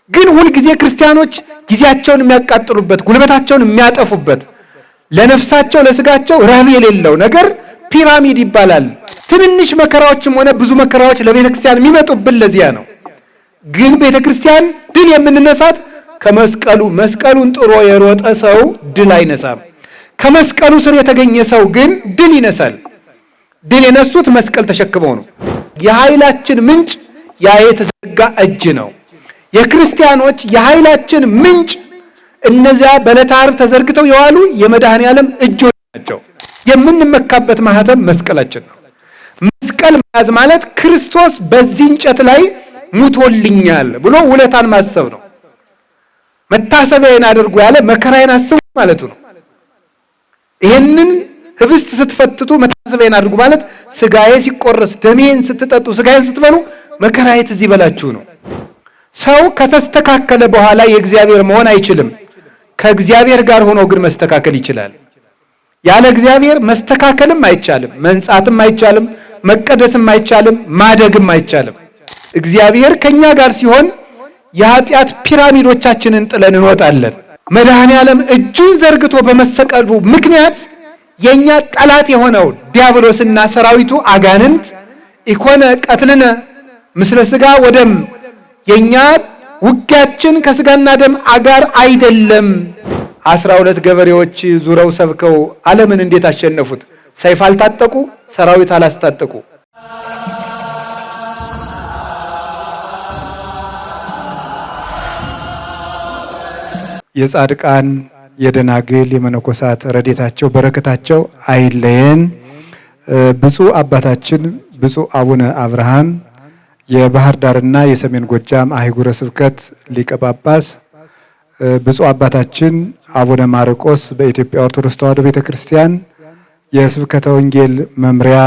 ግን ሁሉ ጊዜ ክርስቲያኖች ጊዜያቸውን የሚያቃጥሉበት ጉልበታቸውን የሚያጠፉበት ለነፍሳቸው ለስጋቸው ረብ የሌለው ነገር ፒራሚድ ይባላል። ትንንሽ መከራዎችም ሆነ ብዙ መከራዎች ለቤተክርስቲያን የሚመጡብን ለዚያ ነው። ግን ቤተክርስቲያን ድል የምንነሳት ከመስቀሉ መስቀሉን ጥሮ የሮጠ ሰው ድል አይነሳም። ከመስቀሉ ስር የተገኘ ሰው ግን ድል ይነሳል። ድል የነሱት መስቀል ተሸክመው ነው። የኃይላችን ምንጭ ያ የተዘረጋ እጅ ነው። የክርስቲያኖች የኃይላችን ምንጭ እነዚያ በዕለተ ዓርብ ተዘርግተው የዋሉ የመድኃኔ ዓለም እጆች ናቸው። የምንመካበት ማህተም መስቀላችን ነው። መስቀል መያዝ ማለት ክርስቶስ በዚህ እንጨት ላይ ሙቶልኛል ብሎ ውለታን ማሰብ ነው። መታሰቢያን አድርጉ ያለ መከራዬን አስቡ ማለቱ ነው። ይሄንን ህብስት ስትፈትቱ መታሰቢያን አድርጉ ማለት ስጋዬ ሲቆረስ ደሜን ስትጠጡ ስጋዬን ስትበሉ መከራዬ ትዝ ይበላችሁ ነው። ሰው ከተስተካከለ በኋላ የእግዚአብሔር መሆን አይችልም። ከእግዚአብሔር ጋር ሆኖ ግን መስተካከል ይችላል። ያለ እግዚአብሔር መስተካከልም አይቻልም፣ መንጻትም አይቻልም፣ መቀደስም አይቻልም፣ ማደግም አይቻልም። እግዚአብሔር ከኛ ጋር ሲሆን የኃጢአት ፒራሚዶቻችንን ጥለን እንወጣለን። መድኃኔ ዓለም እጁን ዘርግቶ በመሰቀሉ ምክንያት የኛ ጠላት የሆነው ዲያብሎስና ሰራዊቱ አጋንንት ኢኮነ ቀትልነ ምስለ ስጋ ወደም የኛ ውጊያችን ከስጋና ደም አጋር አይደለም። 12 ገበሬዎች ዙረው ሰብከው ዓለምን እንዴት አሸነፉት? ሰይፍ አልታጠቁ፣ ሰራዊት አላስታጠቁ። የጻድቃን የደናግል የመነኮሳት ረድኤታቸው በረከታቸው አይለየን። ብፁዕ አባታችን ብፁዕ አቡነ አብርሃም የባህር ዳርና የሰሜን ጎጃም አህጉረ ስብከት ሊቀ ጳጳስ፣ ብፁዕ አባታችን አቡነ ማርቆስ በኢትዮጵያ ኦርቶዶክስ ተዋሕዶ ቤተክርስቲያን የስብከተ ወንጌል መምሪያ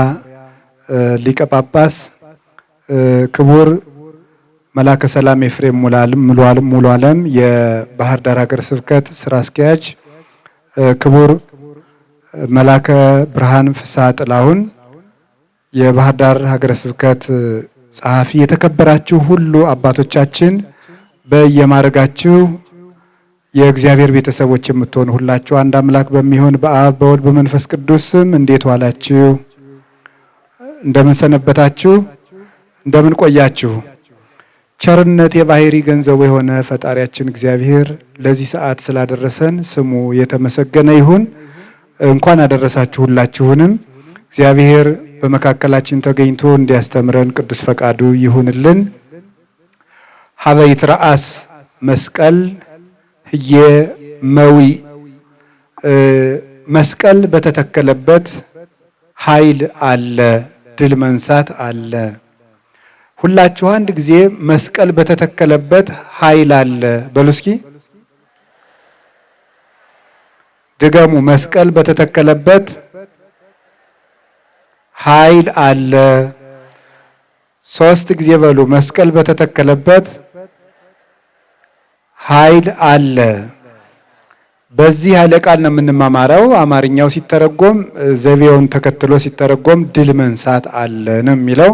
ሊቀ ጳጳስ፣ ክቡር መላከ ሰላም ኤፍሬም ሙሉ ዓለም የባህር ዳር ሀገረ ስብከት ስራ አስኪያጅ፣ ክቡር መላከ ብርሃን ፍስሐ ጥላሁን የባህር ዳር ሀገረ ስብከት ጸሐፊ፣ የተከበራችሁ ሁሉ አባቶቻችን በየማረጋችሁ የእግዚአብሔር ቤተሰቦች የምትሆኑ ሁላችሁ አንድ አምላክ በሚሆን በአብ በወልድ በመንፈስ ቅዱስ ስም እንዴት ዋላችሁ? እንደምን ሰነበታችሁ? እንደምን ቆያችሁ? ቸርነት የባህሪ ገንዘቡ የሆነ ፈጣሪያችን እግዚአብሔር ለዚህ ሰዓት ስላደረሰን ስሙ የተመሰገነ ይሁን። እንኳን አደረሳችሁ ሁላችሁንም። እግዚአብሔር በመካከላችን ተገኝቶ እንዲያስተምረን ቅዱስ ፈቃዱ ይሁንልን። ሀበይት ረአስ መስቀል ህየ መዊ፣ መስቀል በተተከለበት ኃይል አለ፣ ድል መንሳት አለ። ሁላችሁ አንድ ጊዜ መስቀል በተተከለበት ኃይል አለ በሉ እስኪ ድገሙ። መስቀል በተተከለበት ኃይል አለ። 3 ጊዜ በሉ። መስቀል በተተከለበት ኃይል አለ። በዚህ ኃይለ ቃል ነው የምንማማረው። አማርኛው ሲተረጎም ዘቤውን ተከትሎ ሲተረጎም ድል መንሳት አለ ነው የሚለው።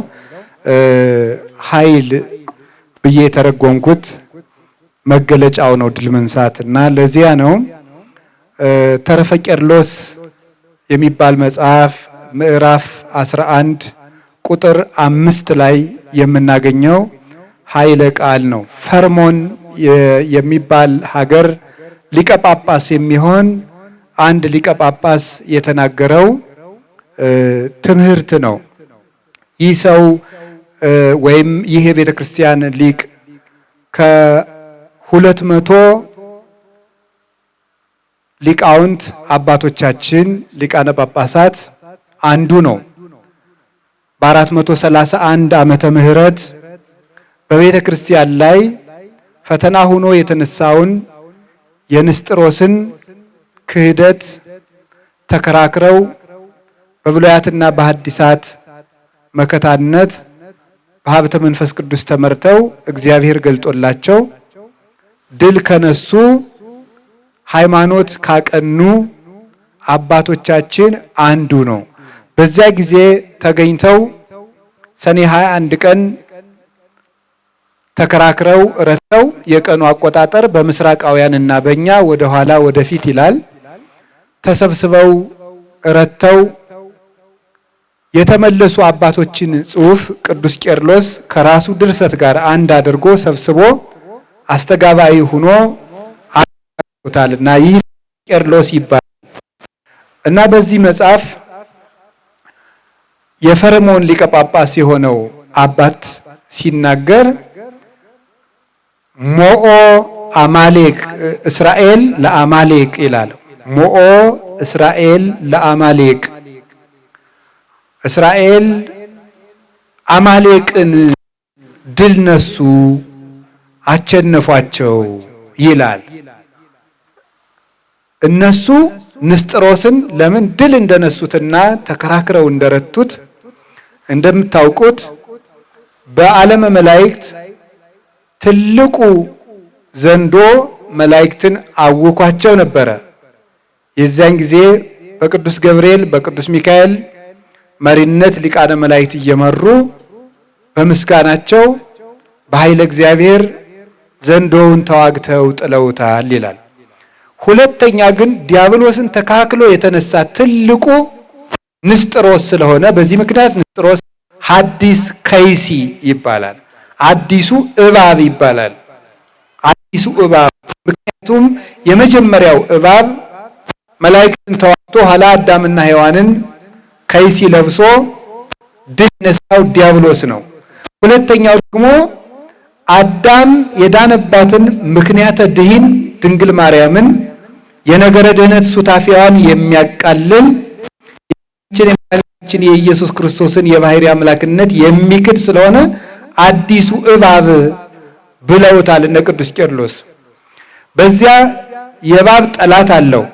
ኃይል ብዬ የተረጎምኩት መገለጫው ነው ድል መንሳት እና ለዚያ ነው ተረፈ ቄርሎስ የሚባል መጽሐፍ ምዕራፍ 11 ቁጥር 5 ላይ የምናገኘው ኃይለ ቃል ነው። ፈርሞን የሚባል ሀገር ሊቀ ጳጳስ የሚሆን አንድ ሊቀ ጳጳስ የተናገረው ትምህርት ነው። ይህ ሰው ወይም ይሄ ቤተ ክርስቲያን ሊቅ ከ200 ሊቃውንት አባቶቻችን ሊቃነ ጳጳሳት አንዱ ነው። በ431 ዓመተ ምህረት በቤተ ክርስቲያን ላይ ፈተና ሆኖ የተነሳውን የንስጥሮስን ክህደት ተከራክረው በብሉያትና በሐዲሳት መከታነት በሀብተ መንፈስ ቅዱስ ተመርተው እግዚአብሔር ገልጦላቸው ድል ከነሱ ሃይማኖት ካቀኑ አባቶቻችን አንዱ ነው። በዚያ ጊዜ ተገኝተው ሰኔ 21 ቀን ተከራክረው ረተው የቀኑ አቆጣጠር በምስራቃውያንና በእኛ ወደ ኋላ ወደፊት ይላል። ተሰብስበው ረተው የተመለሱ አባቶችን ጽሑፍ ቅዱስ ቄርሎስ ከራሱ ድርሰት ጋር አንድ አድርጎ ሰብስቦ አስተጋባይ ሆኖ አድርጎታልና ይህ ቄርሎስ ይባላል እና በዚህ መጽሐፍ የፈርዖን ሊቀ ጳጳስ የሆነው አባት ሲናገር ሞኦ አማሌቅ እስራኤል ለአማሌቅ ይላል። ሞኦ እስራኤል ለአማሌቅ፣ እስራኤል አማሌቅን ድል ነሱ፣ አቸነፏቸው ይላል። እነሱ ንስጥሮስን ለምን ድል እንደነሱትና ተከራክረው እንደረቱት እንደምታውቁት በዓለመ መላእክት ትልቁ ዘንዶ መላእክትን አውኳቸው ነበረ። የዚያን ጊዜ በቅዱስ ገብርኤል በቅዱስ ሚካኤል መሪነት ሊቃነ መላእክት እየመሩ በምስጋናቸው በኃይለ እግዚአብሔር ዘንዶውን ተዋግተው ጥለውታል ይላል። ሁለተኛ ግን ዲያብሎስን ተካክሎ የተነሳ ትልቁ ንስጥሮስ ስለሆነ በዚህ ምክንያት ንስጥሮስ ሐዲስ ከይሲ ይባላል። አዲሱ እባብ ይባላል። አዲሱ እባብ ምክንያቱም የመጀመሪያው እባብ መላእክትን ተዋግቶ ኋላ አዳምና ሔዋንን ከይሲ ለብሶ ድል ነሳው ዲያብሎስ ነው። ሁለተኛው ደግሞ አዳም የዳነባትን ምክንያተ ድኂን ድንግል ማርያምን የነገረ ድህነት ሱታፊዋን የሚያቃልል የኢየሱስ ክርስቶስን የባሕርይ አምላክነት የሚክድ ስለሆነ አዲሱ እባብ ብለውታል እነ ቅዱስ ቄርሎስ። በዚያ የእባብ ጠላት አለው።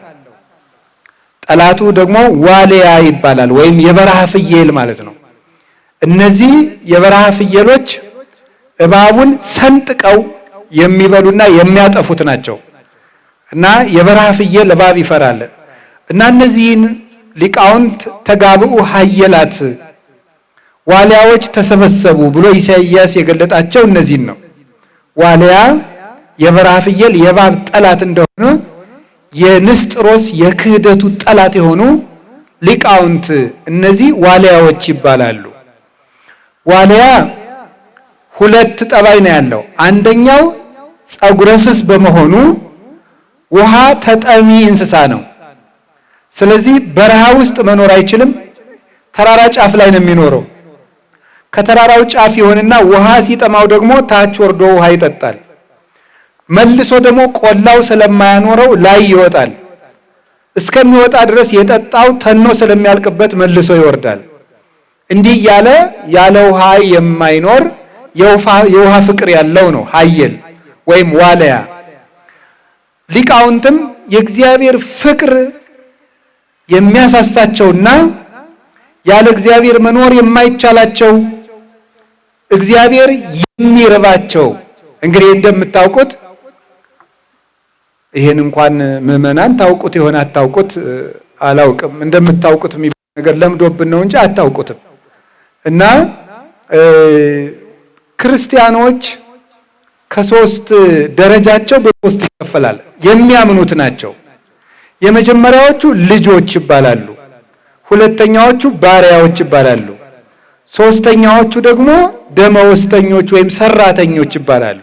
ጠላቱ ደግሞ ዋልያ ይባላል፣ ወይም የበረሃ ፍየል ማለት ነው። እነዚህ የበረሃ ፍየሎች እባቡን ሰንጥቀው የሚበሉና የሚያጠፉት ናቸው እና የበረሃ ፍየል እባብ ይፈራል እና እነዚህን ሊቃውንት ተጋብኡ ኃየላት ዋልያዎች ተሰበሰቡ ብሎ ኢሳይያስ የገለጣቸው እነዚህን ነው። ዋልያ የበረሃ ፍየል የእባብ ጠላት እንደሆነ የንስጥሮስ የክህደቱ ጠላት የሆኑ ሊቃውንት እነዚህ ዋልያዎች ይባላሉ። ዋልያ ሁለት ጠባይ ነው ያለው። አንደኛው ፀጉረ ስስ በመሆኑ ውሃ ተጠሚ እንስሳ ነው። ስለዚህ በረሃ ውስጥ መኖር አይችልም። ተራራ ጫፍ ላይ ነው የሚኖረው። ከተራራው ጫፍ ይሆንና ውሃ ሲጠማው ደግሞ ታች ወርዶ ውሃ ይጠጣል። መልሶ ደግሞ ቆላው ስለማያኖረው ላይ ይወጣል። እስከሚወጣ ድረስ የጠጣው ተኖ ስለሚያልቅበት መልሶ ይወርዳል። እንዲህ ያለ ያለ ውሃ የማይኖር የውሃ ፍቅር ያለው ነው ኃየል ወይም ዋልያ። ሊቃውንትም የእግዚአብሔር ፍቅር የሚያሳሳቸውና ያለ እግዚአብሔር መኖር የማይቻላቸው እግዚአብሔር የሚርባቸው እንግዲህ እንደምታውቁት ይሄን እንኳን ምዕመናን ታውቁት ይሆን አታውቁት አላውቅም። እንደምታውቁት የሚባል ነገር ለምዶብን ነው እንጂ አታውቁትም። እና ክርስቲያኖች ከሶስት ደረጃቸው በሶስት ይከፈላል። የሚያምኑት ናቸው። የመጀመሪያዎቹ ልጆች ይባላሉ። ሁለተኛዎቹ ባሪያዎች ይባላሉ። ሶስተኛዎቹ ደግሞ ደመወዝተኞች ወይም ሰራተኞች ይባላሉ።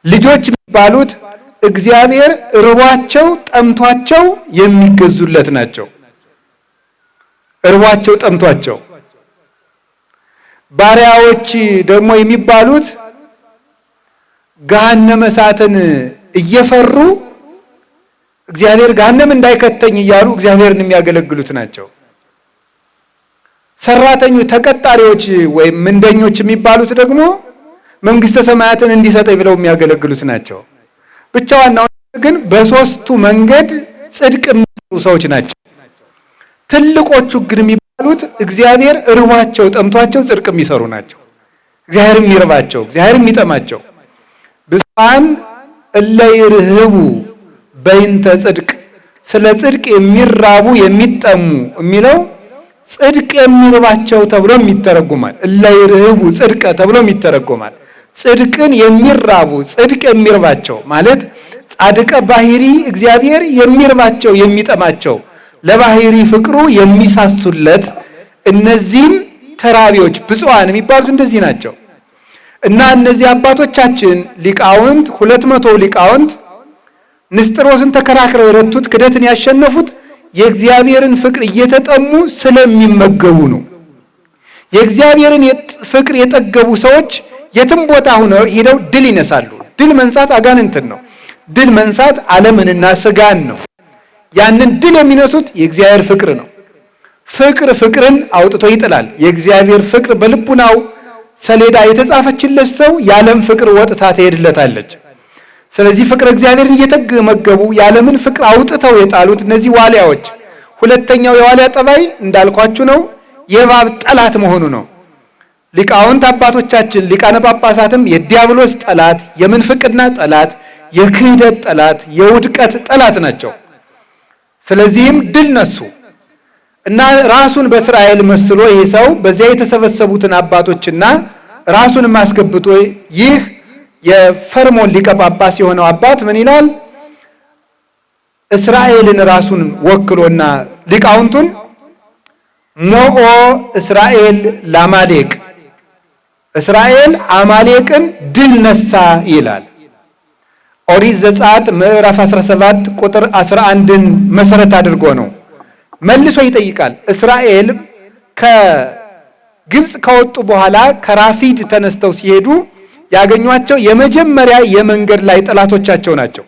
ልጆች የሚባሉት እግዚአብሔር እርቧቸው ጠምቷቸው የሚገዙለት ናቸው። እርቧቸው ጠምቷቸው። ባሪያዎች ደግሞ የሚባሉት ገሃነመ እሳትን እየፈሩ እግዚአብሔር ገሃነም እንዳይከተኝ እያሉ እግዚአብሔርን የሚያገለግሉት ናቸው። ሰራተኞች ተቀጣሪዎች ወይም ምንደኞች የሚባሉት ደግሞ መንግስተ ሰማያትን እንዲሰጠኝ ብለው የሚያገለግሉት ናቸው። ብቻ ዋናው ግን በሶስቱ መንገድ ጽድቅ የሚሰሩ ሰዎች ናቸው። ትልቆቹ ግን የሚባሉት እግዚአብሔር እርቧቸው ጠምቷቸው ጽድቅ የሚሰሩ ናቸው። እግዚአብሔር የሚርባቸው፣ እግዚአብሔር የሚጠማቸው። ብፁዓን እለ ይርህቡ በይንተ ጽድቅ፣ ስለ ጽድቅ የሚራቡ የሚጠሙ የሚለው ጽድቅ የሚርባቸው ተብሎም ይተረጎማል። እለ ይርህቡ ጽድቀ ተብሎም ይተረጎማል። ጽድቅን የሚራቡ ጽድቅ የሚርባቸው ማለት ጻድቀ ባህሪ እግዚአብሔር የሚርባቸው የሚጠማቸው ለባህሪ ፍቅሩ የሚሳሱለት እነዚህም ተራቢዎች ብፁዓን የሚባሉት እንደዚህ ናቸው። እና እነዚህ አባቶቻችን ሊቃውንት 200 ሊቃውንት ንስጥሮስን ተከራክረው የረቱት ክደትን ያሸነፉት የእግዚአብሔርን ፍቅር እየተጠሙ ስለሚመገቡ ነው። የእግዚአብሔርን ፍቅር የጠገቡ ሰዎች የትም ቦታ ሄደው ድል ይነሳሉ። ድል መንሳት አጋንንትን ነው። ድል መንሳት ዓለምንና ስጋን ነው። ያንን ድል የሚነሱት የእግዚአብሔር ፍቅር ነው። ፍቅርን አውጥቶ ይጥላል። የእግዚአብሔር ፍቅር በልቡናው ሰሌዳ የተጻፈችለት ሰው የዓለም ፍቅር ወጥታ ትሄድለታለች። ስለዚህ ፍቅር እግዚአብሔርን እየተመገቡ የዓለምን ፍቅር አውጥተው የጣሉት እነዚህ ዋልያዎች። ሁለተኛው የዋልያ ጠባይ እንዳልኳችሁ ነው፣ የእባብ ጠላት መሆኑ ነው። ሊቃውንት አባቶቻችን ሊቃነ ጳጳሳትም የዲያብሎስ ጠላት፣ የምንፍቅና ጠላት፣ የክህደት ጠላት፣ የውድቀት ጠላት ናቸው። ስለዚህም ድል ነሱ እና ራሱን በእስራኤል መስሎ ይሄ ሰው በዚያ የተሰበሰቡትን አባቶችና ራሱን ማስገብቶ ይህ የፈርሞን ሊቀ ጳጳስ የሆነው አባት ምን ይላል? እስራኤልን ራሱን ወክሎና ሊቃውንቱን ሞኦ እስራኤል ለአማሌቅ እስራኤል አማሌቅን ድል ነሳ ይላል። ኦሪት ዘጸአት ምዕራፍ 17 ቁጥር 11ን መሰረት አድርጎ ነው መልሶ ይጠይቃል። እስራኤል ከግብፅ ከወጡ በኋላ ከራፊድ ተነስተው ሲሄዱ ያገኟቸው የመጀመሪያ የመንገድ ላይ ጠላቶቻቸው ናቸው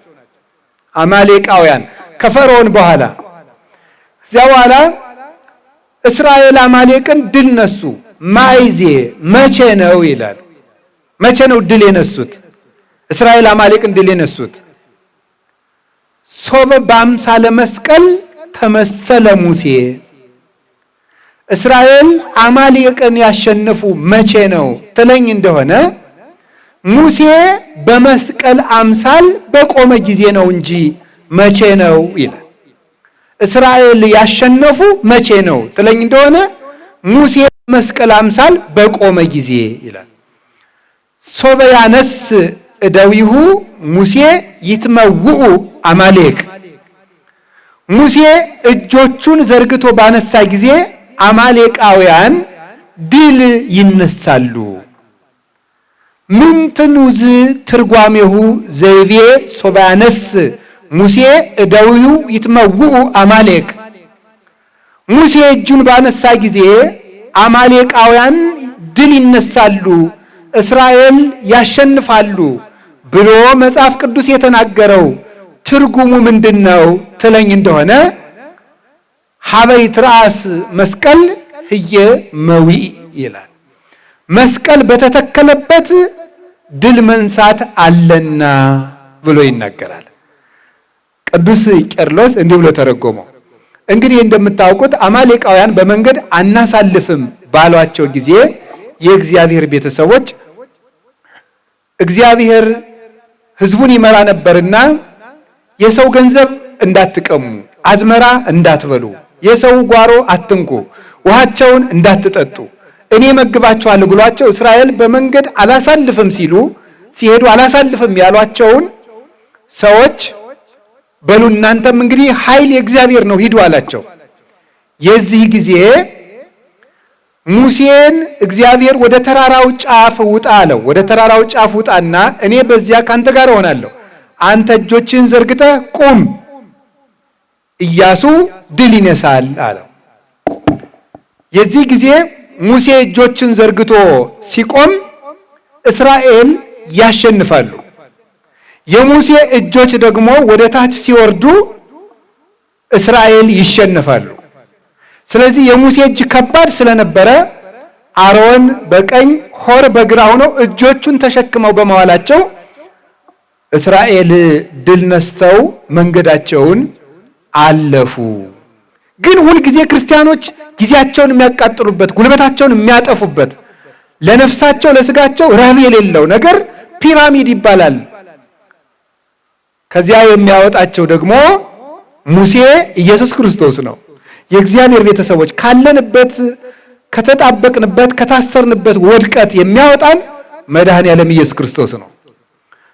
አማሌቃውያን ከፈርዖን በኋላ። እዚያ በኋላ እስራኤል አማሌቅን ድል ነሱ። ማይዜ መቼ ነው ይላል። መቼ ነው ድል የነሱት? እስራኤል አማሌቅን ድል የነሱት ሶበ በአምሳለ መስቀል ተመሰለ ሙሴ። እስራኤል አማሌቅን ያሸነፉ መቼ ነው ትለኝ እንደሆነ ሙሴ በመስቀል አምሳል በቆመ ጊዜ ነው እንጂ መቼ ነው ይላል። እስራኤል ያሸነፉ መቼ ነው ትለኝ እንደሆነ ሙሴ በመስቀል አምሳል በቆመ ጊዜ ይላል። ሶበ ያነስ እደዊሁ ሙሴ ይትመውኡ አማሌቅ። ሙሴ እጆቹን ዘርግቶ ባነሳ ጊዜ አማሌቃውያን ድል ይነሳሉ። ምንትኑዝ ትርጓሜሁ ዘይቤ ሶበ ያነስ ሙሴ እደዊሁ ይትመውኡ አማሌቅ። ሙሴ እጁን ባነሳ ጊዜ አማሌቃውያን ድል ይነሳሉ፣ እስራኤል ያሸንፋሉ ብሎ መጽሐፍ ቅዱስ የተናገረው ትርጉሙ ምንድነው ትለኝ እንደሆነ ሀበይት ራስ መስቀል ህየ መዊዕ ይላል። መስቀል በተተከለበት ድል መንሳት አለና ብሎ ይናገራል። ቅዱስ ቄርሎስ እንዲህ ብሎ ተረጎመው። እንግዲህ እንደምታውቁት አማሌቃውያን በመንገድ አናሳልፍም ባሏቸው ጊዜ የእግዚአብሔር ቤተሰቦች እግዚአብሔር ሕዝቡን ይመራ ነበርና የሰው ገንዘብ እንዳትቀሙ፣ አዝመራ እንዳትበሉ፣ የሰው ጓሮ አትንኩ፣ ውሃቸውን እንዳትጠጡ እኔ መግባቸዋለሁ ብሏቸው እስራኤል በመንገድ አላሳልፍም ሲሄዱ አላሳልፍም ያሏቸውን ሰዎች በሉ እናንተም እንግዲህ ኃይል የእግዚአብሔር ነው ሂዱ አላቸው። የዚህ ጊዜ ሙሴን እግዚአብሔር ወደ ተራራው ጫፍ ውጣ አለው። ወደ ተራራው ጫፍ ውጣና እኔ በዚያ ካንተ ጋር እሆናለሁ፣ አንተ እጆችህን ዘርግተህ ቁም፣ ኢያሱ ድል ይነሳል አለው። የዚህ ጊዜ ሙሴ እጆችን ዘርግቶ ሲቆም እስራኤል ያሸንፋሉ። የሙሴ እጆች ደግሞ ወደ ታች ሲወርዱ እስራኤል ይሸነፋሉ። ስለዚህ የሙሴ እጅ ከባድ ስለነበረ አሮን በቀኝ ሆር በግራ ሆነው እጆቹን ተሸክመው በመዋላቸው እስራኤል ድል ነስተው መንገዳቸውን አለፉ። ግን ሁልጊዜ ክርስቲያኖች ጊዜያቸውን የሚያቃጥሉበት ጉልበታቸውን የሚያጠፉበት ለነፍሳቸው ለስጋቸው ረብ የሌለው ነገር ፒራሚድ ይባላል። ከዚያ የሚያወጣቸው ደግሞ ሙሴ ኢየሱስ ክርስቶስ ነው። የእግዚአብሔር ቤተሰቦች ካለንበት ከተጣበቅንበት ከታሰርንበት ወድቀት የሚያወጣን መድኃኔዓለም ኢየሱስ ክርስቶስ ነው።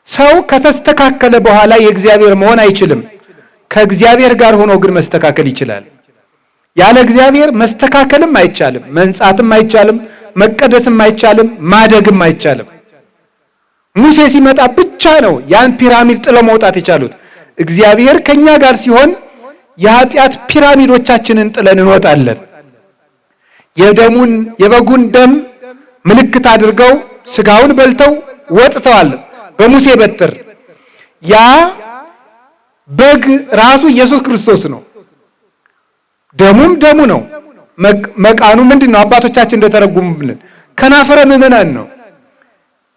ሰው ከተስተካከለ በኋላ የእግዚአብሔር መሆን አይችልም። ከእግዚአብሔር ጋር ሆኖ ግን መስተካከል ይችላል። ያለ እግዚአብሔር መስተካከልም አይቻልም፣ መንጻትም አይቻልም፣ መቀደስም አይቻልም፣ ማደግም አይቻልም። ሙሴ ሲመጣ ብቻ ነው ያን ፒራሚድ ጥለው መውጣት የቻሉት። እግዚአብሔር ከኛ ጋር ሲሆን የኃጢአት ፒራሚዶቻችንን ጥለን እንወጣለን። የበጉን ደም ምልክት አድርገው ስጋውን በልተው ወጥተዋል በሙሴ በትር። ያ በግ ራሱ ኢየሱስ ክርስቶስ ነው። ደሙም ደሙ ነው። መቃኑ ምንድነው? አባቶቻችን እንደተረጉሙልን ከናፈረ ምዕመናን ነው።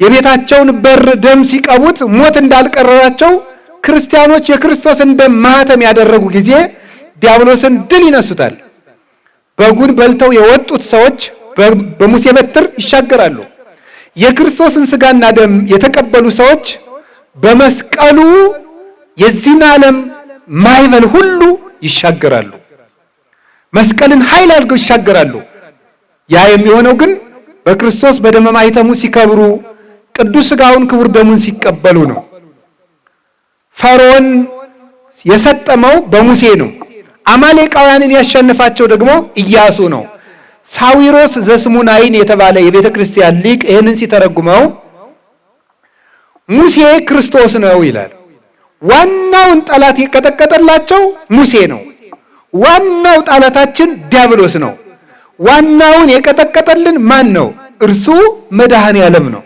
የቤታቸውን በር ደም ሲቀቡት ሞት እንዳልቀረራቸው ክርስቲያኖች የክርስቶስን ደም ማህተም ያደረጉ ጊዜ ዲያብሎስን ድል ይነሱታል። በጉን በልተው የወጡት ሰዎች በሙሴ በትር ይሻገራሉ። የክርስቶስን ስጋና ደም የተቀበሉ ሰዎች በመስቀሉ የዚህን ዓለም ማይበል ሁሉ ይሻገራሉ። መስቀልን ኃይል አድርገው ይሻገራሉ። ያ የሚሆነው ግን በክርስቶስ በደመ ማኅተሙ ሲከብሩ፣ ቅዱስ ስጋውን ክቡር ደሙን ሲቀበሉ ነው። ፈርዖን የሰጠመው በሙሴ ነው። አማሌቃውያንን ያሸነፋቸው ደግሞ ኢያሱ ነው። ሳዊሮስ ዘስሙናይን የተባለ የቤተ ክርስቲያን ሊቅ ይህንን ሲተረጉመው ሙሴ ክርስቶስ ነው ይላል። ዋናውን ጠላት የቀጠቀጠላቸው ሙሴ ነው። ዋናው ጠላታችን ዲያብሎስ ነው። ዋናውን የቀጠቀጠልን ማን ነው? እርሱ መድኃኔዓለም ነው።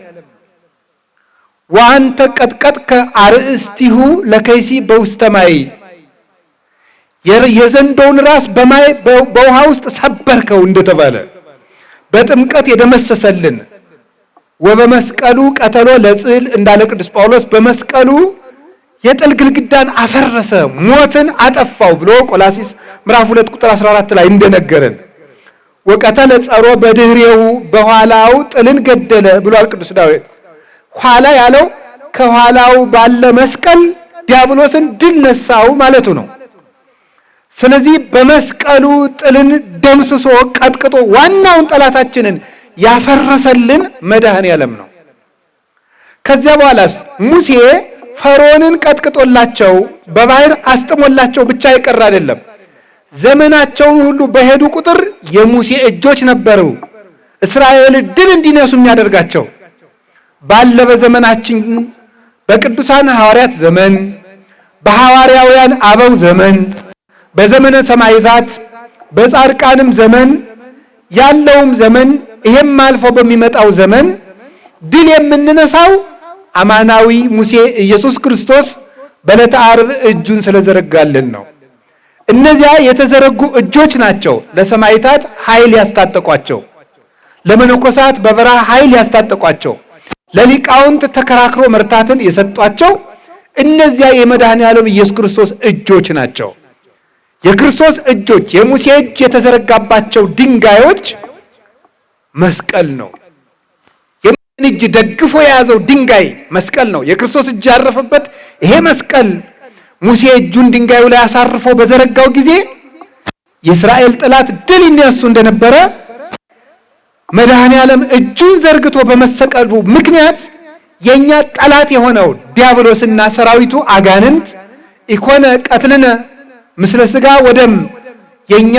ወአንተ ቀጥቀጥከ አርእስቲሁ ለከይሲ በውስተ ማይ፣ የዘንዶውን ራስ በውሃ ውስጥ ሰበርከው እንደተባለ በጥምቀት የደመሰሰልን ወበመስቀሉ ቀተሎ ለጽል እንዳለ ቅዱስ ጳውሎስ በመስቀሉ የጥል ግድግዳን አፈረሰ፣ ሞትን አጠፋው ብሎ ቆላሲስ ምዕራፍ 2 ቁጥር 14 ላይ እንደነገረን ወቀተለ ጸሮ በድህሬው በኋላው ጥልን ገደለ ብሏል ቅዱስ ዳዊት። ኋላ ያለው ከኋላው ባለ መስቀል ዲያብሎስን ድል ነሳው ማለቱ ነው። ስለዚህ በመስቀሉ ጥልን ደምስሶ ቀጥቅጦ ዋናውን ጠላታችንን ያፈረሰልን መድኃኔዓለም ነው። ከዚያ በኋላስ ሙሴ ፈርዖንን ቀጥቅጦላቸው በባህር አስጥሞላቸው ብቻ ይቀር አይደለም። ዘመናቸውን ሁሉ በሄዱ ቁጥር የሙሴ እጆች ነበሩ እስራኤል ድል እንዲነሱ የሚያደርጋቸው። ባለ በዘመናችን በቅዱሳን ሐዋርያት ዘመን፣ በሐዋርያውያን አበው ዘመን፣ በዘመነ ሰማዕታት፣ በጻድቃንም ዘመን ያለውም ዘመን ይሄም አልፎ በሚመጣው ዘመን ድል የምንነሳው አማናዊ ሙሴ ኢየሱስ ክርስቶስ በዕለተ ዓርብ እጁን ስለዘረጋልን ነው። እነዚያ የተዘረጉ እጆች ናቸው ለሰማዕታት ኃይል ያስታጠቋቸው፣ ለመነኮሳት በበረሃ ኃይል ያስታጠቋቸው፣ ለሊቃውንት ተከራክሮ መርታትን የሰጧቸው እነዚያ የመድኃኔዓለም ኢየሱስ ክርስቶስ እጆች ናቸው። የክርስቶስ እጆች የሙሴ እጅ የተዘረጋባቸው ድንጋዮች መስቀል ነው። የሙሴን እጅ ደግፎ የያዘው ድንጋይ መስቀል ነው። የክርስቶስ እጅ ያረፈበት ይሄ መስቀል ሙሴ እጁን ድንጋዩ ላይ አሳርፎ በዘረጋው ጊዜ የእስራኤል ጠላት ድል ይነሱ እንደነበረ መድኃኔዓለም እጁን ዘርግቶ በመሰቀሉ ምክንያት የኛ ጠላት የሆነው ዲያብሎስና ሰራዊቱ አጋንንት ኢኮነ ቀትልነ ምስለ ስጋ ወደም፣ የኛ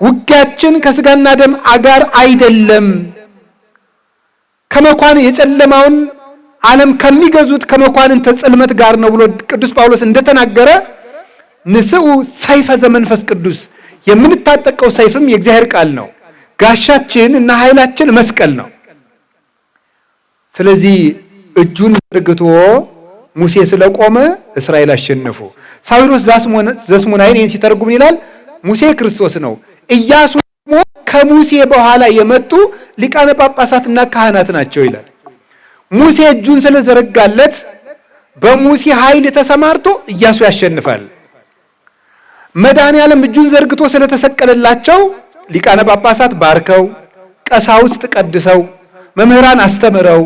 ውጊያችን ከስጋና ደም አጋር አይደለም፣ ከመኳን የጨለማውን ዓለም ከሚገዙት ከመኳንንተ ጽልመት ጋር ነው ብሎ ቅዱስ ጳውሎስ እንደተናገረ ንስኡ ሰይፈ ዘመንፈስ ቅዱስ፣ የምንታጠቀው ሰይፍም የእግዚአብሔር ቃል ነው። ጋሻችን እና ኃይላችን መስቀል ነው። ስለዚህ እጁን ዘርግቶ ሙሴ ስለቆመ እስራኤል አሸነፉ። ሳዊሮስ ዘስሙናይን ይህን ሲተረጉም ይላል ሙሴ ክርስቶስ ነው፣ ኢያሱ ደግሞ ከሙሴ በኋላ የመጡ ሊቃነ ጳጳሳትና ካህናት ናቸው ይላል። ሙሴ እጁን ስለዘረጋለት በሙሴ ኃይል ተሰማርቶ ኢያሱ ያሸንፋል። መድኃኔዓለም እጁን ዘርግቶ ስለተሰቀለላቸው ሊቃነ ጳጳሳት ባርከው፣ ቀሳውስት ቀድሰው፣ መምህራን አስተምረው፣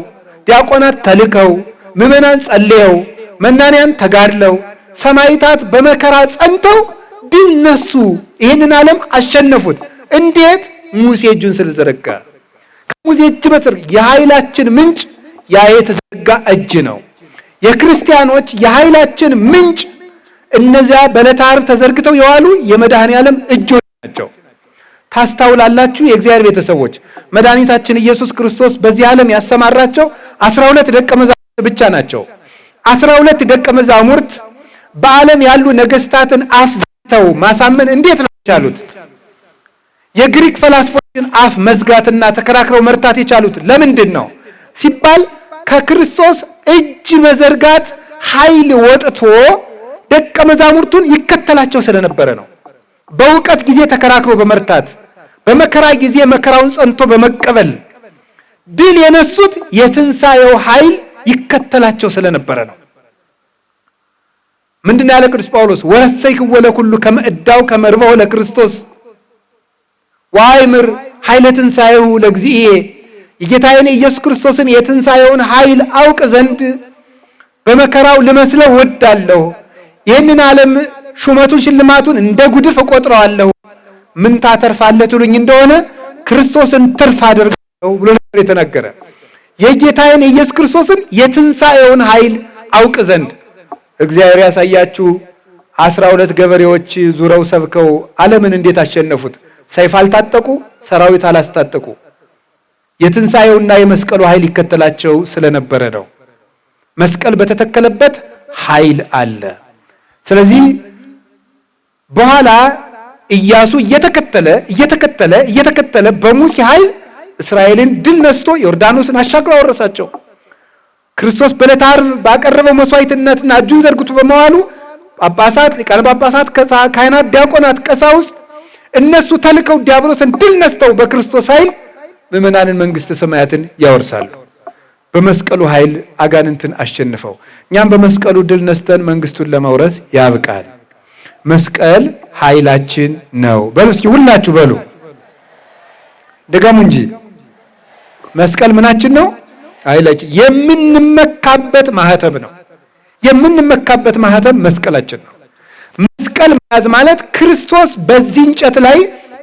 ዲያቆናት ተልከው፣ ምዕመናን ጸልየው፣ መናንያን ተጋድለው፣ ሰማዕታት በመከራ ጸንተው ድል ነሱ። ይህንን ዓለም አሸነፉት። እንዴት? ሙሴ እጁን ስለዘረጋ። ከሙሴ እጅ በትር የኃይላችን ምንጭ ያ የተዘረጋ እጅ ነው። የክርስቲያኖች የኃይላችን ምንጭ እነዚያ በዕለተ ዓርብ ተዘርግተው የዋሉ የመድኃኔዓለም እጆች ናቸው። ታስታውላላችሁ የእግዚአብሔር ቤተሰቦች መድኃኒታችን ኢየሱስ ክርስቶስ በዚህ ዓለም ያሰማራቸው 12 ደቀ መዛሙርት ብቻ ናቸው። 12 ደቀ መዛሙርት በዓለም ያሉ ነገስታትን አፍ ዘግተው ማሳመን እንዴት ነው የቻሉት? የግሪክ ፈላስፎችን አፍ መዝጋትና ተከራክረው መርታት የቻሉት ለምንድን ነው ሲባል ከክርስቶስ እጅ መዘርጋት ኃይል ወጥቶ ደቀ መዛሙርቱን ይከተላቸው ስለነበረ ነው። በእውቀት ጊዜ ተከራክሮ በመርታት በመከራ ጊዜ መከራውን ጸንቶ በመቀበል ድል የነሱት የትንሣኤው ኃይል ይከተላቸው ስለነበረ ነው። ምንድነው ያለ ቅዱስ ጳውሎስ? ወሰይክዎ ለኩሉ ከመ እዳው ከመ ርብሖ ለክርስቶስ ወአእምር ኃይለ ትንሣኤሁ ለእግዚእየ። የጌታዬን ኢየሱስ ክርስቶስን የትንሣኤውን ኃይል አውቅ ዘንድ በመከራው ልመስለው ወዳለሁ። ይህንን ዓለም ሹመቱን ሽልማቱን እንደ ጉድፍ እቆጥረዋለሁ። ምን ታተርፋለህ ትሉኝ እንደሆነ ክርስቶስን ትርፍ አደርጋለሁ ብሎ ነበር የተናገረ። የጌታዬን ኢየሱስ ክርስቶስን የትንሣኤውን ኃይል አውቅ ዘንድ እግዚአብሔር ያሳያችሁ። 12 ገበሬዎች ዙረው ሰብከው ዓለምን እንዴት አሸነፉት? ሰይፍ አልታጠቁ፣ ሰራዊት አላስታጠቁ። የትንሣኤውና የመስቀሉ ኃይል ይከተላቸው ስለነበረ ነው። መስቀል በተተከለበት ኃይል አለ። ስለዚህ በኋላ ኢያሱ እየተከተለ በሙሴ ኃይል እስራኤልን ድል ነስቶ ዮርዳኖስን አሻግሮ አወረሳቸው። ክርስቶስ በዕለተ ዓርብ ባቀረበው መስዋዕትነትና እጁን ዘርግቶ በመዋሉ ጳጳሳት፣ ሊቃነ ጳጳሳት፣ ካህናት፣ ዲያቆናት፣ ቀሳውስት እነሱ ተልከው ዲያብሎስን ድል ነስተው በክርስቶስ ኃይል ምዕመናንን መንግሥተ ሰማያትን ያወርሳሉ። በመስቀሉ ኃይል አጋንንትን አሸንፈው እኛም በመስቀሉ ድል ነስተን መንግስቱን ለመውረስ ያብቃል። መስቀል ኃይላችን ነው። በሉ እስኪ ሁላችሁ በሉ ደጋሙ እንጂ መስቀል ምናችን ነው? ኃይላችን። የምንመካበት ማህተም ነው። የምንመካበት ማህተም መስቀላችን ነው። መስቀል መያዝ ማለት ክርስቶስ በዚህ እንጨት ላይ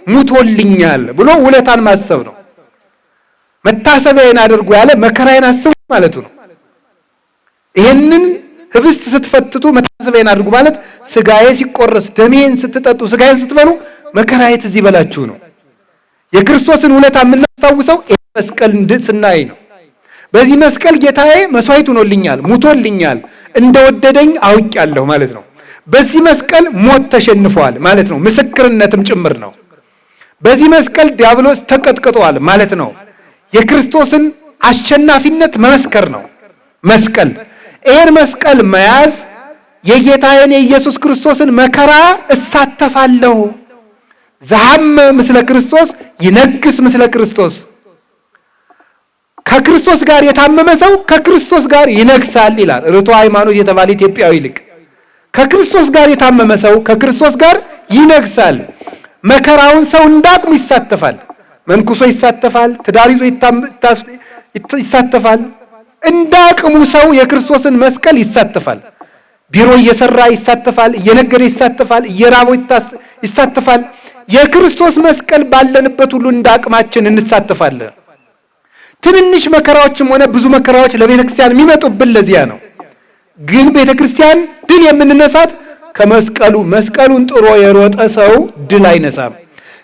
ሙቶልኛል ብሎ ውለታን ማሰብ ነው። መታሰቢያን አድርጉ ያለ መከራዬን አስቡ ማለቱ ነው። ይሄንን ህብስት ስትፈትቱ መታሰቢያን አድርጉ ማለት ስጋዬ ሲቆረስ ደሜን ስትጠጡ ስጋዬን ስትበሉ መከራዬ ትዝ ይበላችሁ ነው። የክርስቶስን ውለታ የምናስታውሰው ይሄ መስቀል ስናይ ነው። በዚህ መስቀል ጌታዬ መስዋዕት ሆኖልኛል፣ ሙቶልኛል፣ እንደወደደኝ አውቄያለሁ ማለት ነው። በዚህ መስቀል ሞት ተሸንፏል ማለት ነው። ምስክርነትም ጭምር ነው። በዚህ መስቀል ዲያብሎስ ተቀጥቅጧል ማለት ነው። የክርስቶስን አሸናፊነት መመስከር ነው መስቀል። ይሄን መስቀል መያዝ የጌታዬን የኢየሱስ ክርስቶስን መከራ እሳተፋለሁ። ዘሐመ ምስለ ክርስቶስ ይነግስ ምስለ ክርስቶስ። ከክርስቶስ ጋር የታመመ ሰው ከክርስቶስ ጋር ይነግሳል ይላል ርቱዐ ሃይማኖት የተባለ ኢትዮጵያዊ ሊቅ። ከክርስቶስ ጋር የታመመ ሰው ከክርስቶስ ጋር ይነግሳል። መከራውን ሰው እንዳቅሙ ይሳተፋል። መንኩሶ ይሳተፋል። ትዳር ይዞ ይሳተፋል። እንዳቅሙ ሰው የክርስቶስን መስቀል ይሳተፋል። ቢሮ እየሰራ ይሳተፋል። እየነገደ ይሳተፋል። እየራበው ይሳተፋል። የክርስቶስ መስቀል ባለንበት ሁሉ እንዳቅማችን እንሳተፋለን። ትንንሽ መከራዎችም ሆነ ብዙ መከራዎች ለቤተ ክርስቲያን የሚመጡብን ለዚያ ነው። ግን ቤተ ክርስቲያን ድል የምንነሳት ከመስቀሉ። መስቀሉን ጥሮ የሮጠ ሰው ድል አይነሳም።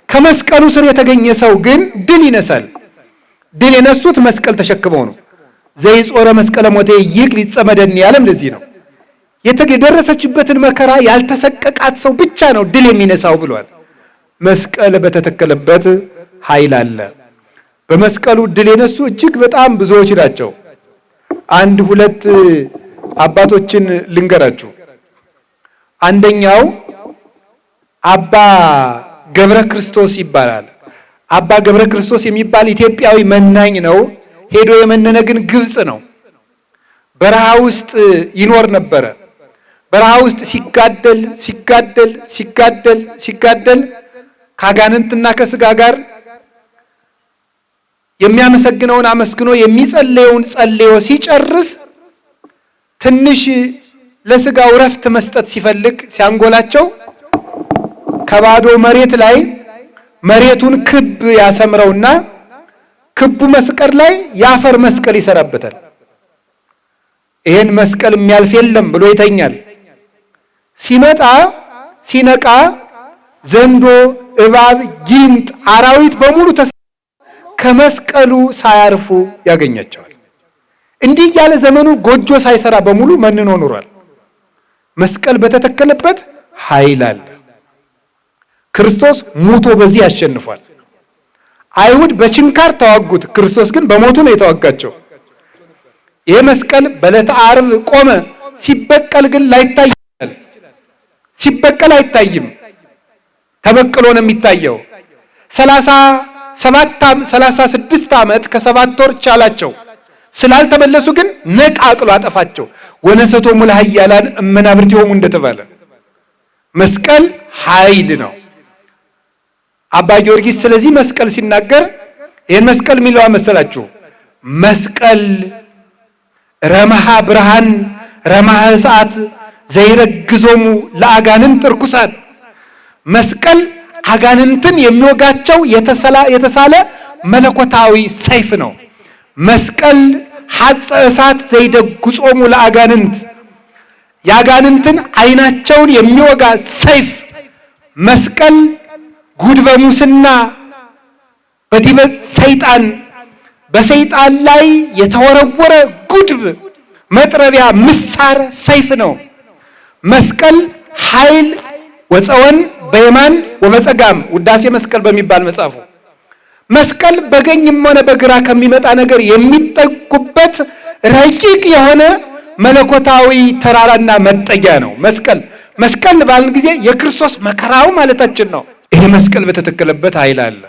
ከመስቀሉ ስር የተገኘ ሰው ግን ድል ይነሳል። ድል የነሱት መስቀል ተሸክመው ነው። ዘይጾረ መስቀለ ሞቴ ይቅር ይጸመደኒ ያለም ለዚህ ነው። የደረሰችበትን መከራ ያልተሰቀቃት ሰው ብቻ ነው ድል የሚነሳው ብሏል። መስቀል በተተከለበት ኃይል አለ። በመስቀሉ ድል የነሱ እጅግ በጣም ብዙዎች ናቸው። አንድ ሁለት አባቶችን ልንገራችሁ። አንደኛው አባ ገብረ ክርስቶስ ይባላል። አባ ገብረ ክርስቶስ የሚባል ኢትዮጵያዊ መናኝ ነው። ሄዶ የመነነ ግን ግብጽ ነው። በረሃ ውስጥ ይኖር ነበረ። በረሃ ውስጥ ሲጋደል ከአጋንንትና ከስጋ ጋር የሚያመሰግነውን አመስግኖ የሚጸልየውን ጸልዮ ሲጨርስ ትንሽ ለስጋው ረፍት መስጠት ሲፈልግ ሲያንጎላቸው ከባዶ መሬት ላይ መሬቱን ክብ ያሰምረውና ክቡ መስቀል ላይ የአፈር መስቀል ይሰራበታል። ይሄን መስቀል የሚያልፍ የለም ብሎ ይተኛል። ሲነቃ ዘንዶ፣ እባብ፣ ጊንጥ፣ አራዊት በሙሉ ከመስቀሉ ሳያርፉ ያገኛቸዋል። እንዲህ ያለ ዘመኑ ጎጆ ሳይሰራ በሙሉ መንኖ ኖሯል። መስቀል በተተከለበት ኃይል አለ። ክርስቶስ ሙቶ በዚህ ያሸንፏል። አይሁድ በችንካር ተዋጉት፣ ክርስቶስ ግን በሞቱ ነው የተዋጋቸው። ይህ መስቀል በዕለተ ዓርብ ቆመ። ሲበቀል ግን ላይታይ ይችላል። ሲበቀል አይታይም፣ ተበቅሎ ነው የሚታየው። 36 ዓመት ከ7 ወር ቻላቸው። ስላልተመለሱ ግን ነቃቅሎ አጠፋቸው። ወነሰቶሙ ለኃያላን እመናብርቲሆሙ እንደተባለ መስቀል ኃይል ነው። አባ ጊዮርጊስ ስለዚህ መስቀል ሲናገር ይህን መስቀል የሚለው መሰላችሁ? መስቀል ረመሃ ብርሃን ረመሃ እሳት ዘይረግዞሙ ለአጋንንት ርኩሳት። መስቀል አጋንንትን የሚወጋቸው የተሳለ መለኮታዊ ሰይፍ ነው። መስቀል ሐፀ እሳት ዘይደጉጾሙ ለአጋንንት፣ የአጋንንትን ዓይናቸውን የሚወጋ ሰይፍ። መስቀል ጉድበ ሙስና በዲበ ሰይጣን፣ በሰይጣን ላይ የተወረወረ ጉድብ መጥረቢያ ምሳር ሰይፍ ነው። መስቀል ኃይል ወፀወን በየማን ወበጸጋም ውዳሴ መስቀል በሚባል መጽሐፉ መስቀል በቀኝም ሆነ በግራ ከሚመጣ ነገር የሚጠጉበት ረቂቅ የሆነ መለኮታዊ ተራራና መጠጊያ ነው። መስቀል ባልን ጊዜ የክርስቶስ መከራው ማለታችን ነው። ይሄ መስቀል በተተከለበት ኃይል አለ።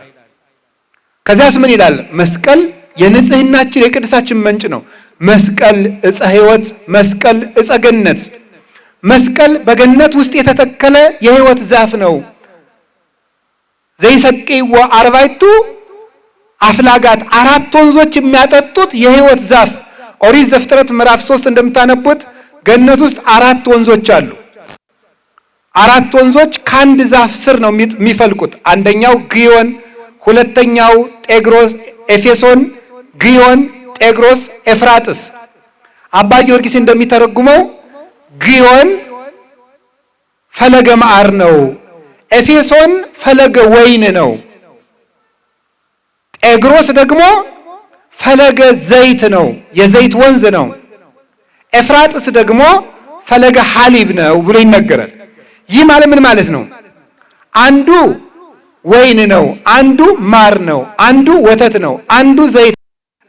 ከዚያስ ምን ይላል? መስቀል የንጽህናችን የቅድሳችን ምንጭ ነው። መስቀል ዕፀ ሕይወት፣ መስቀል ዕፀ ገነት። መስቀል በገነት ውስጥ የተተከለ የሕይወት ዛፍ ነው። ዘይሰቅይዎ አርባዕቱ አፍላጋት፣ 4 ወንዞች የሚያጠጡት የሕይወት ዛፍ። ኦሪት ዘፍጥረት ምዕራፍ 3 እንደምታነቡት ገነት ውስጥ 4 ወንዞች አሉ። 4 ወንዞች ከአንድ ዛፍ ስር ነው የሚፈልቁት። አንደኛው ግዮን፣ ሁለተኛው ጤግሮስ ኤፌሶን፣ ግዮን፣ ጤግሮስ፣ ኤፍራጥስ። አባ ጊዮርጊስ እንደሚተረጉመው ግዮን ፈለገ መዓር ነው፣ ኤፌሶን ፈለገ ወይን ነው፣ ጤግሮስ ደግሞ ፈለገ ዘይት ነው፣ የዘይት ወንዝ ነው፣ ኤፍራጥስ ደግሞ ፈለገ ሐሊብ ነው ብሎ ይነገራል። ይህ ማለት ምን ማለት ነው? አንዱ ወይን ነው፣ አንዱ ማር ነው፣ አንዱ ወተት ነው፣ አንዱ ዘይት።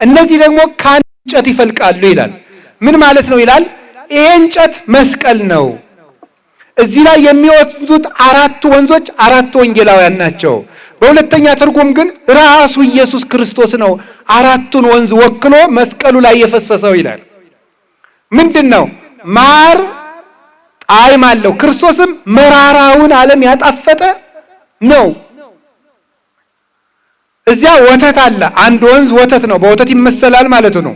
እነዚህ ደግሞ ከአንድ እንጨት ይፈልቃሉ ይላል። ምን ማለት ነው ይላል? ይሄ እንጨት መስቀል ነው። እዚህ ላይ የሚወጡት 4 ወንዞች 4 ወንጌላውያን ናቸው። በሁለተኛ ትርጉም ግን ራሱ ኢየሱስ ክርስቶስ ነው 4ቱን ወንዝ ወክሎ መስቀሉ ላይ የፈሰሰው ይላል። ምንድን ነው? ማር ጣዕም አለው። ክርስቶስም መራራውን ዓለም ያጣፈጠ ነው። እዚያ ወተት አለ። አንድ ወንዝ ወተት ነው፣ በወተት ይመሰላል ማለት ነው።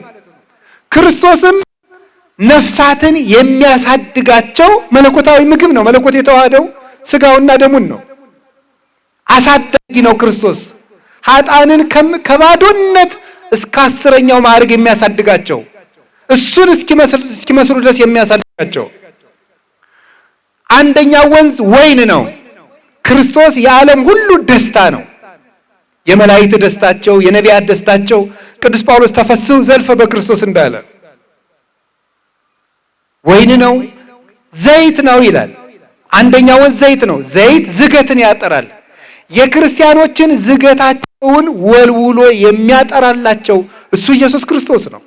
ክርስቶስም ነፍሳትን የሚያሳድጋቸው መለኮታዊ ምግብ ነው። መለኮት የተዋሃደው ስጋውና ደሙን ነው። አሳዳጊ ነው ክርስቶስ። ኃጥአንን ከባዶነት እስከ 10ኛው ማዕረግ የሚያሳድጋቸው፣ እሱን እስኪመስሉ ድረስ የሚያሳድጋቸው። አንደኛው ወንዝ ወይን ነው። ክርስቶስ የዓለም ሁሉ ደስታ ነው። የመላእክት ደስታቸው፣ የነቢያት ደስታቸው። ቅዱስ ጳውሎስ ተፈስሑ ዘልፈ በክርስቶስ እንዳለ ወይን ነው። ዘይት ነው ይላል። አንደኛው ወንዝ ዘይት ነው። ዘይት ዝገትን ያጠራል። የክርስቲያኖችን ዝገታቸውን ወልውሎ የሚያጠራላቸው እሱ ኢየሱስ ክርስቶስ ነው።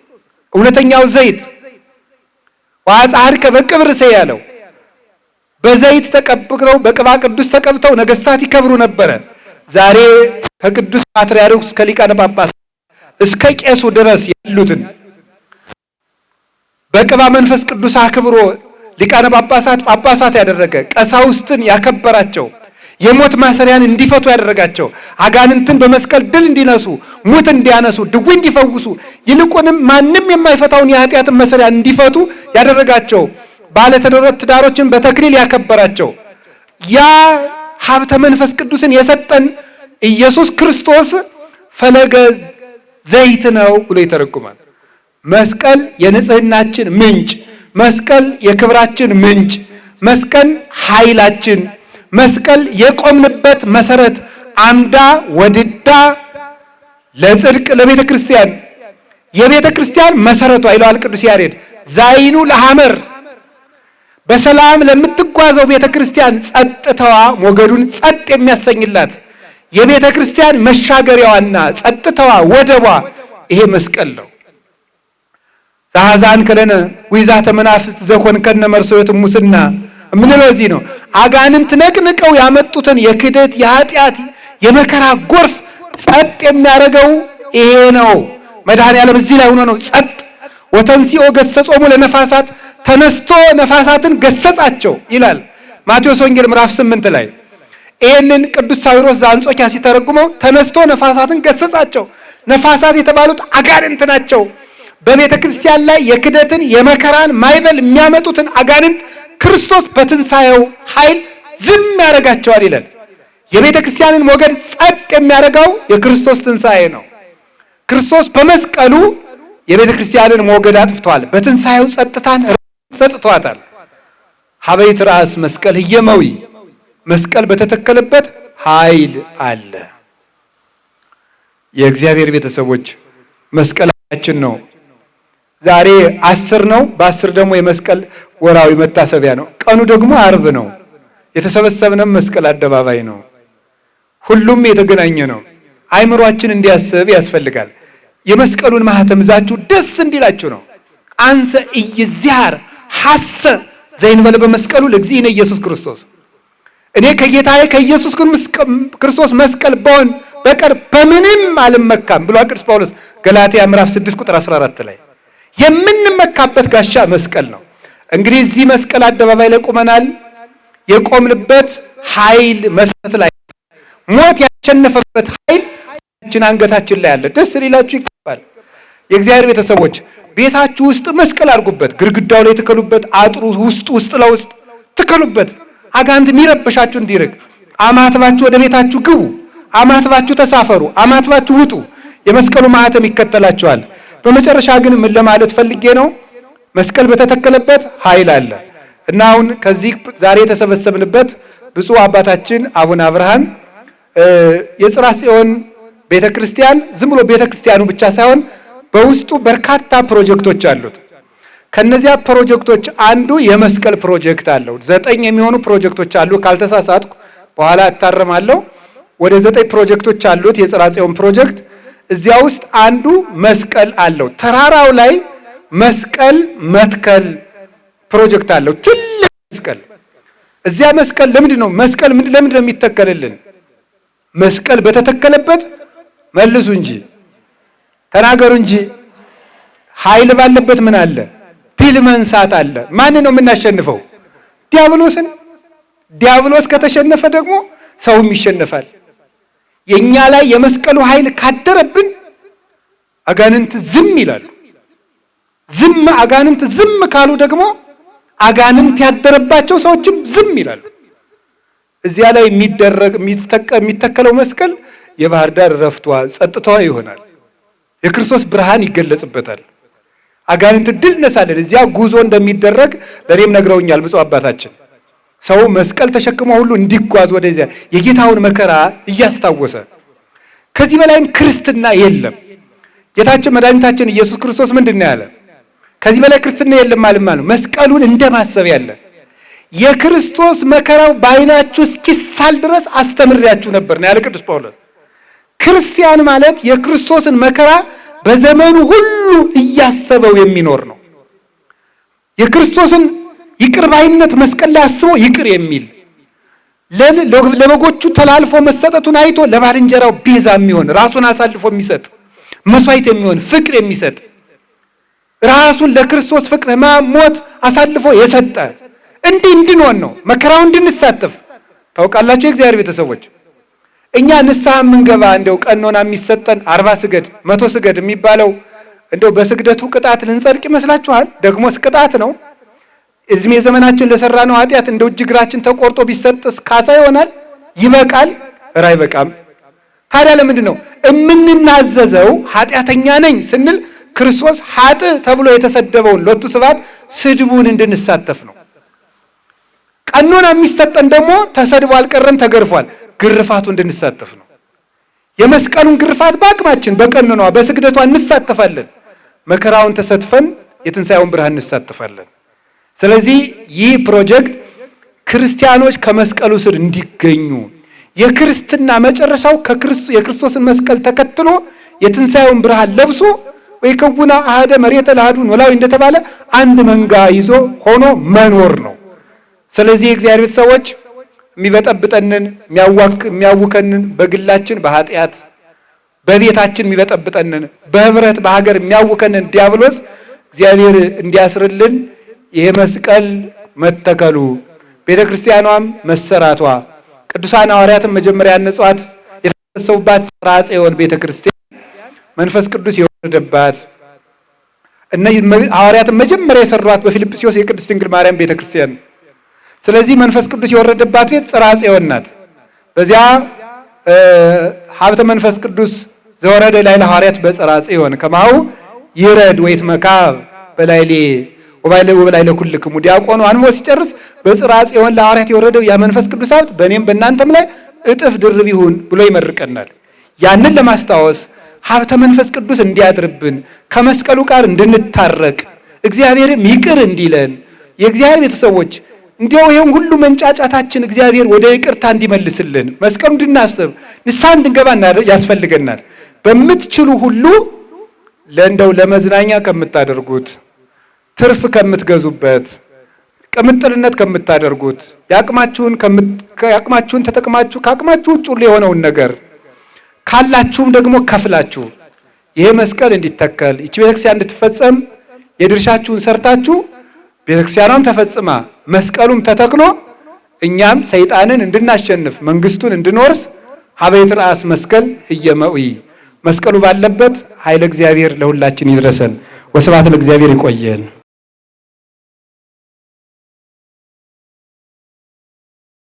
እውነተኛው ዘይት ወአጽሐድከ በቅብር ሰ ያለው በዘይት ተቀብተው በቅባ ቅዱስ ተቀብተው ነገስታት ይከብሩ ነበረ። ዛሬ ከቅዱስ ፓትርያርኩ እስከ ሊቃነ ጳጳሳት እስከ ቄሱ ድረስ ያሉትን በቅባ መንፈስ ቅዱስ አክብሮ ሊቃነ ጳጳሳት ያደረገ፣ ቀሳውስትን ያከበራቸው፣ የሞት ማሰሪያን እንዲፈቱ ያደረጋቸው፣ አጋንንትን በመስቀል ድል እንዲነሱ፣ ሙት እንዲያነሱ፣ ድውይ እንዲፈውሱ፣ ይልቁንም ማንም የማይፈታውን የኃጢአትን ማሰሪያ እንዲፈቱ ያደረጋቸው፣ ባለ ትዳሮችን በተክሊል ያከበራቸው፣ ያ ሀብተ መንፈስ ቅዱስን የሰጠን ኢየሱስ ክርስቶስ ፈለገ ዘይት ነው ብሎ ይተረጉማል። መስቀል የንጽህናችን ምንጭ፣ መስቀል የክብራችን ምንጭ፣ መስቀል ኃይላችን፣ መስቀል የቆምንበት መሰረት፣ አምዳ ወድዳ ለጽድቅ ለቤተ ክርስቲያን የቤተ ክርስቲያን መሰረቷ ይለዋል ቅዱስ ያሬድ። ዛይኑ ለሐመር በሰላም ለምትጓዘው ቤተ ክርስቲያን ጸጥታዋ ሞገዱን ጸጥ የሚያሰኝላት የቤተ ክርስቲያን መሻገሪያዋና ጸጥታዋ ወደቧ ይሄ መስቀል ነው። ዛዛን ከለነ ወይዛተ መናፍስት ዘኮን ከነ መርሶት ሙስና ምንለው እዚህ ነው። አጋንንት ነቅንቀው ያመጡትን የክደት የኃጢአት የመከራ ጎርፍ ጸጥ የሚያደርገው ይሄ ነው። መድኃኔዓለም እዚህ ላይ ሆኖ ነው ጸጥ። ወተንሲኦ ገሰጾሙ ለነፋሳት ተነስቶ ነፋሳትን ገሰጻቸው ይላል ማቴዎስ ወንጌል ምዕራፍ 8 ላይ። ይህንን ቅዱስ ሳዊሮስ ዘአንጾኪያ ሲተረጉመው ተነስቶ ነፋሳትን ገሰጻቸው። ነፋሳት የተባሉት አጋንንት ናቸው። በቤተ ክርስቲያን ላይ የክደትን የመከራን ማይበል የሚያመጡትን አጋንንት ክርስቶስ በትንሣኤው ኃይል ዝም ያደርጋቸዋል ይላል። የቤተ ክርስቲያንን ሞገድ ጸጥ የሚያደርገው የክርስቶስ ትንሣኤ ነው። ክርስቶስ በመስቀሉ የቤተ ክርስቲያንን ሞገድ አጥፍቷል። በትንሣኤው ጸጥታን ሰጥቷታል። ሀበይት ራስ መስቀል ህየመዊ መስቀል በተተከለበት ኃይል አለ። የእግዚአብሔር ቤተሰቦች መስቀላችን ነው። ዛሬ 10 ነው። በ10 ደግሞ የመስቀል ወራዊ መታሰቢያ ነው። ቀኑ ደግሞ ዓርብ ነው። የተሰበሰብነው መስቀል አደባባይ ነው። ሁሉም የተገናኘ ነው። አይምሯችን እንዲያስብ ያስፈልጋል። የመስቀሉን ማህተም ይዛችሁ ደስ እንዲላችሁ ነው። አንሰ ኢይዝያር ሐሰ ዘይንበለ በመስቀሉ ለእግዚእነ ኢየሱስ ክርስቶስ እኔ ከጌታዬ ከኢየሱስ ክርስቶስ መስቀል በሆን በቀር በምንም አልመካም ብሎ ቅዱስ ጳውሎስ ገላትያ ምዕራፍ 6 ቁጥር 14 ላይ የምንመካበት ጋሻ መስቀል ነው። እንግዲህ እዚህ መስቀል አደባባይ ላይ ቆመናል። የቆምንበት ኃይል መሰረት ላይ ሞት ያሸነፈበት ኃይል አንገታችን ላይ አለ። ደስ ሊላችሁ ይገባል። የእግዚአብሔር ቤተሰቦች ቤታችሁ ውስጥ መስቀል አድርጉበት፣ ግድግዳው ላይ ትከሉበት፣ አጥሩ ውስጥ ለውስጥ ትከሉበት። አጋንንት የሚረብሻችሁ እንዲርቅ አማትባችሁ ወደ ቤታችሁ ግቡ፣ አማትባችሁ ተሳፈሩ፣ አማትባችሁ ውጡ። የመስቀሉ ማህተም ይከተላችኋል። በመጨረሻ ግን ምን ለማለት ፈልጌ ነው? መስቀል በተተከለበት ኃይል አለ እና አሁን ከዚህ ዛሬ የተሰበሰብንበት ብፁዕ አባታችን አቡነ አብርሃም የጽርሐ ጽዮን ቤተክርስቲያን ዝም ብሎ ቤተክርስቲያኑ ብቻ ሳይሆን በውስጡ በርካታ ፕሮጀክቶች አሉት። ከነዚያ ፕሮጀክቶች አንዱ የመስቀል ፕሮጀክት አለው። 9 የሚሆኑ ፕሮጀክቶች አሉ። ካልተሳሳትኩ በኋላ እታረማለሁ። ወደ 9 ፕሮጀክቶች አሉት የጽርሐ ጽዮን ፕሮጀክት። እዚያ ውስጥ አንዱ መስቀል አለው። ተራራው ላይ መስቀል መትከል ፕሮጀክት አለው። ትልቅ መስቀል። እዚያ መስቀል ለምንድን ነው የሚተከልልን? መስቀል በተተከለበት መልሱ እንጂ ተናገሩ እንጂ ኃይል ባለበት ምን አለ? ድል መንሳት አለ። ማን ነው የምናሸንፈው? ዲያብሎስን። ዲያብሎስ ከተሸነፈ ደግሞ ሰውም ይሸነፋል። የኛ ላይ የመስቀሉ ኃይል ካደረብን አጋንንት ዝም ይላሉ። አጋንንት ዝም ካሉ ደግሞ አጋንንት ያደረባቸው ሰዎችም ዝም ይላሉ። እዚያ ላይ የሚተከለው መስቀል የባህር ዳር ረፍቷ ጸጥታዋ ይሆናል። የክርስቶስ ብርሃን ይገለጽበታል። አጋንንት ድል ነሳለን። እዚያ ጉዞ እንደሚደረግ ለኔም ነግረውኛል ብፁዕ አባታችን። ሰው መስቀል ተሸክሞ ሁሉ እንዲጓዝ ወደዚያ የጌታውን መከራ እያስታወሰ ከዚህ በላይም ክርስትና የለም። ጌታችን መድኃኒታችን ኢየሱስ ክርስቶስ ምንድን ነው ያለ? ከዚህ በላይ ክርስትና የለም ማለት ነው። መስቀሉን እንደማሰብ ያለ የክርስቶስ መከራው በዓይናችሁ እስኪሳል ድረስ አስተምሬያችሁ ነበር ነው ያለ ቅዱስ ጳውሎስ። ክርስቲያን ማለት የክርስቶስን መከራ በዘመኑ ሁሉ እያሰበው የሚኖር ነው። የክርስቶስን ይቅር ባይነት መስቀል ላይ አስቦ ይቅር የሚል ለበጎቹ ተላልፎ መሰጠቱን አይቶ ለባልንጀራው ቤዛ የሚሆን ራሱን አሳልፎ የሚሰጥ መስዋዕት የሚሆን ፍቅር የሚሰጥ ራሱን ለክርስቶስ ፍቅር ሞት አሳልፎ የሰጠ እንድንሆን ነው። መከራው እንድንሳተፍ ታውቃላችሁ የእግዚአብሔር ቤተሰቦች። እኛ ንስሐ የምንገባ እንደው ቀኖና የሚሰጠን 40 ስገድ 100 ስገድ የሚባለው እንደው በስግደቱ ቅጣት ልንጸድቅ ይመስላችኋል? ደግሞስ ቅጣት ነው። እድሜ ዘመናችን ለሰራነው ኃጢአት እንደው እጅ እግራችን ተቆርጦ ቢሰጥስ ካሳ ይሆናል? ይበቃል? ኧረ አይበቃም። ታዲያ ለምንድን ነው የምንናዘዘው? ኃጢአተኛ ነኝ ስንል ክርስቶስ ኃጥ ተብሎ የተሰደበውን ሎቱ ስብሐት ስድቡን እንድንሳተፍ ነው። ቀኖና የሚሰጠን ደግሞ ተሰድቦ አልቀረም ተገርፏል፣ ግርፋቱ እንድንሳተፍ ነው። የመስቀሉን ግርፋት በአቅማችን በቀኖና በስግደቷ እንሳተፋለን። መከራውን ተሰትፈን የትንሣኤውን ብርሃን እንሳተፋለን። ስለዚህ ይህ ፕሮጀክት ክርስቲያኖች ከመስቀሉ ስር እንዲገኙ የክርስትና መጨረሻው የክርስቶስን መስቀል ተከትሎ የትንሣኤውን ብርሃን ለብሶ ወይከውና አሐደ መሬተ ለአሐዱ ኖላዊ እንደተባለ አንድ መንጋ ይዞ ሆኖ መኖር ነው። ስለዚህ የእግዚአብሔር ቤተሰቦች የሚበጠብጠንን የሚያውከንን በግላችን በኃጢአት በቤታችን የሚበጠብጠንን በህብረት በሀገር የሚያውከንን ዲያብሎስ እግዚአብሔር እንዲያስርልን ይሄ መስቀል መተከሉ ቤተክርስቲያኗም መሰራቷ ቅዱሳን ሐዋርያትን መጀመሪያ ያነጿት የተሰበሰቡባት ጽርሐ ጽዮን ቤተክርስቲያን መንፈስ ቅዱስ የወረደባት እነዚህ ሐዋርያትን መጀመሪያ የሰሯት በፊልጵስዩስ የቅድስት ድንግል ማርያም ቤተክርስቲያን። ስለዚህ መንፈስ ቅዱስ የወረደባት ቤት ጽርሐ ጽዮን ናት። በዚያ ሀብተ መንፈስ ቅዱስ ዘወረደ ላይ ለሐዋርያት በጽርሐ ጽዮን ከማሁ ይረድ ወይትመካ በላይሌ ወበላይ ለኩልክሙ ዲያቆኑ አንቦ ሲጨርስ በጽርሐ ጽዮን ለሐዋርያት የወረደው ያ መንፈስ ቅዱስ ሀብት በእኔም በእናንተም ላይ እጥፍ ድርብ ይሁን ብሎ ይመርቀናል። ያንን ለማስታወስ ሀብተ መንፈስ ቅዱስ እንዲያድርብን ከመስቀሉ ጋር እንድንታረቅ እግዚአብሔርም ይቅር እንዲለን የእግዚአብሔር ቤተሰቦች እንዲያው ይሄን ሁሉ መንጫጫታችን እግዚአብሔር ወደ ይቅርታ እንዲመልስልን መስቀሉ እንድናስብ ንስሐ እንድንገባ ያስፈልገናል። በምትችሉ ሁሉ ለእንደው ለመዝናኛ ከምታደርጉት ትርፍ ከምትገዙበት ቅምጥልነት ከምታደርጉት ያቅማችሁን ተጠቅማችሁ ከአቅማችሁ ውጭ ሁሉ የሆነውን ነገር ካላችሁም ደግሞ ከፍላችሁ ይሄ መስቀል እንዲተከል ይህች ቤተክርስቲያን እንድትፈጸም የድርሻችሁን ሰርታችሁ ቤተክርስቲያኗም ተፈጽማ መስቀሉም ተተክሎ እኛም ሰይጣንን እንድናሸንፍ መንግስቱን እንድንወርስ ሀበይት ራስ መስቀል እየመዊ መስቀሉ ባለበት ኃይለ እግዚአብሔር ለሁላችን ይድረሰን። ወስብሐት ለእግዚአብሔር። ይቆየን።